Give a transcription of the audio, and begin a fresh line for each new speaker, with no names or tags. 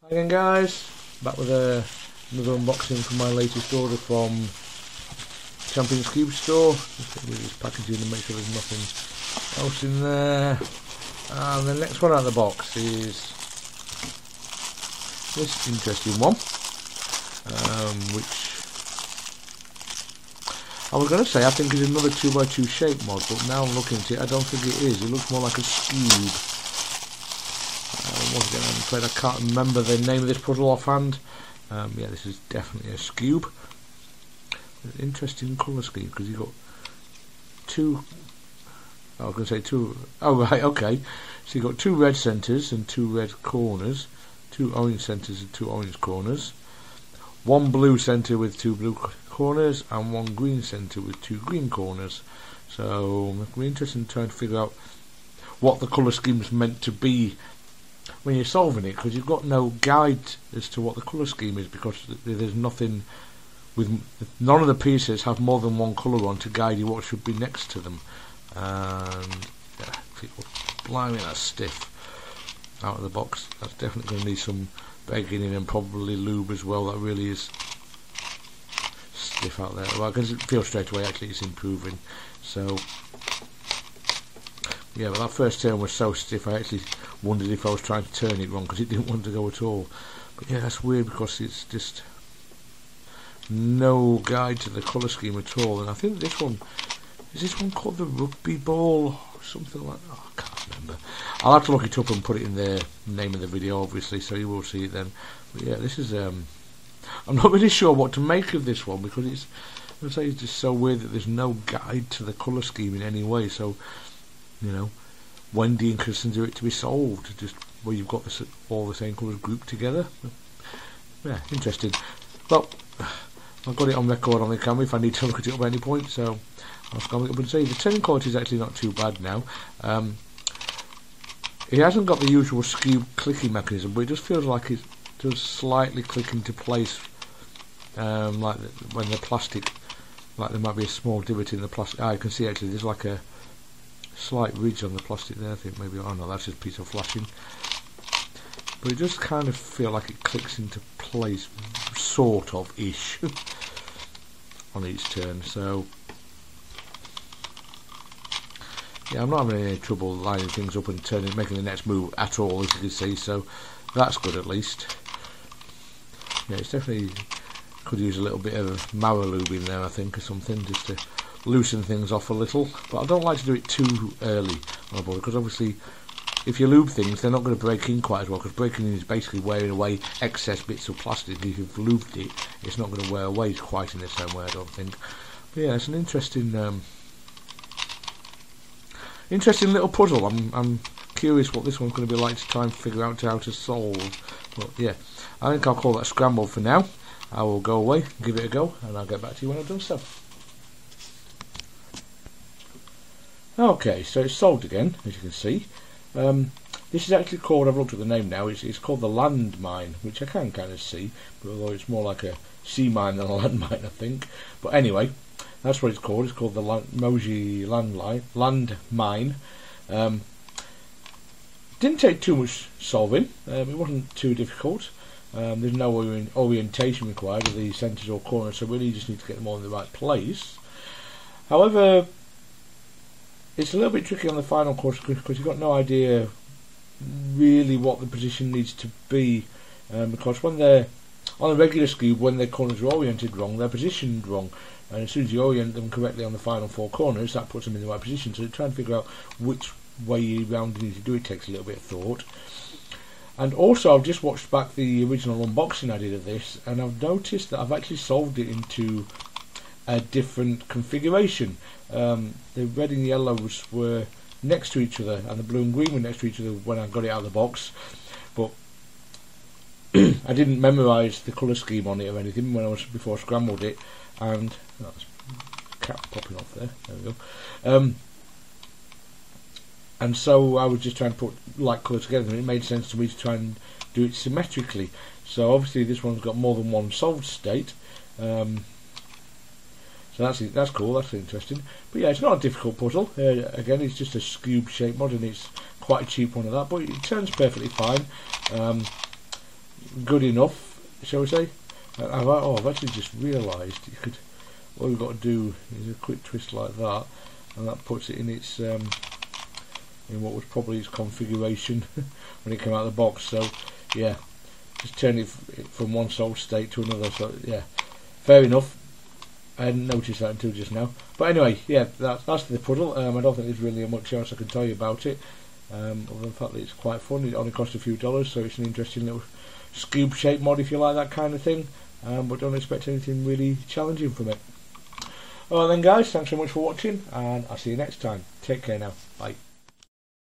Hi again guys, back with another unboxing from my latest order from Champions Cube Store. Just get rid of this packaging and make sure there's nothing else in there. And the next one out of the box is this interesting one, which I was going to say I think is another 2x2 shape mod, but now I'm looking at it, I don't think it is. It looks more like a cube. Once again, I'm afraid I can't remember the name of this puzzle offhand. Yeah, this is definitely a cube. Interesting colour scheme because you've got two. I was going to say two. Oh right, okay. So you've got two red centres and two red corners, two orange centres and two orange corners, one blue centre with two blue corners, and one green centre with two green corners. So it'll be interesting trying to figure out what the colour scheme is meant to be when you're solving it, because you've got no guide as to what the colour scheme is, because there's nothing with none of the pieces have more than one colour on to guide you what should be next to them. And yeah, people, blimey, that's stiff out of the box. That's definitely going to need some baking in and probably lube as well. That really is stiff out there. Well, I can feel straight away actually it's improving. So yeah, but that first turn was so stiff I actually wondered if I was trying to turn it wrong because it didn't want to go at all. But yeah, that's weird because it's just no guide to the colour scheme at all. And I think this one, is this one called the rugby ball or something like that? Oh, I can't remember. I'll have to look it up and put it in the name of the video obviously, so you will see it then. But yeah, this is I'm not really sure what to make of this one because it's, I would say it's just so weird that there's no guide to the colour scheme in any way. So you know, when do you consider it to be solved? Just where you've got this, all the same colours grouped together. Yeah, interesting. Well, I've got it on record on the camera if I need to look at it up at any point, so I'll just go and look up and see. The turning quality is actually not too bad now. It hasn't got the usual skew clicking mechanism, but it just feels like it does slightly click into place, like when the plastic, like there might be a small divot in the plastic. I can see actually there's like a slight ridge on the plastic there. I think maybe, oh no, that's just a piece of flashing, but it just kind of feel like it clicks into place sort of ish on each turn. So yeah, I'm not having any trouble lining things up and making the next move at all, as you can see, so that's good at least. Yeah, it's definitely could use a little bit of marrow lube in there I think, or something, just to loosen things off a little, but I don't like to do it too early on a board because obviously if you lube things they're not going to break in quite as well, because breaking in is basically wearing away excess bits of plastic. If you've lubed it, it's not going to wear away quite in the same way, I don't think. But yeah, it's an interesting interesting little puzzle. I'm curious what this one's going to be like to try and figure out how to solve. But yeah, I think I'll call that scrambled for now. I will go away, give it a go, and I'll get back to you when I've done so. Okay, so it's solved again, as you can see. This is actually called, I've looked at the name now, it's called the Landmine, which I can kind of see, but although it's more like a sea mine than a landmine, I think. But anyway, that's what it's called. It's called the Mozhi Landmine. Didn't take too much solving. It wasn't too difficult. There's no orientation required of the centres or corners, so really you just need to get them all in the right place. However, it's a little bit tricky on the final course because you've got no idea really what the position needs to be, because when they're on a regular cube, when their corners are oriented wrong, they're positioned wrong, and as soon as you orient them correctly on the final four corners, that puts them in the right position. So trying to figure out which way round you need to do it takes a little bit of thought. And also I've just watched back the original unboxing I did of this, and I've noticed that I've actually solved it into a different configuration. The red and yellows were next to each other and the blue and green were next to each other when I got it out of the box, but I didn't memorise the colour scheme on it or anything when before I scrambled it, and oh, that's cap popping off there we go. And so I was just trying to put light colours together, and it made sense to me to try and do it symmetrically. So obviously this one's got more than one solved state. So that's cool, that's interesting. But yeah, it's not a difficult puzzle. Again, it's just a cube shaped mod, and it's quite a cheap one of that, but it turns perfectly fine. good enough, shall we say. I've actually just realised you could. All you've got to do is a quick twist like that, and that puts it in its in what was probably its configuration when it came out of the box. So yeah, just turn it from one solid state to another. So yeah, fair enough. I hadn't noticed that until just now. But anyway, yeah, that's the puddle. I don't think there's really much else I can tell you about it, other than the fact that it's quite fun. It only cost a few dollars, so it's an interesting little scoop shape mod if you like that kind of thing. But don't expect anything really challenging from it. Alright then guys, thanks so much for watching, and I'll see you next time. Take care now. Bye.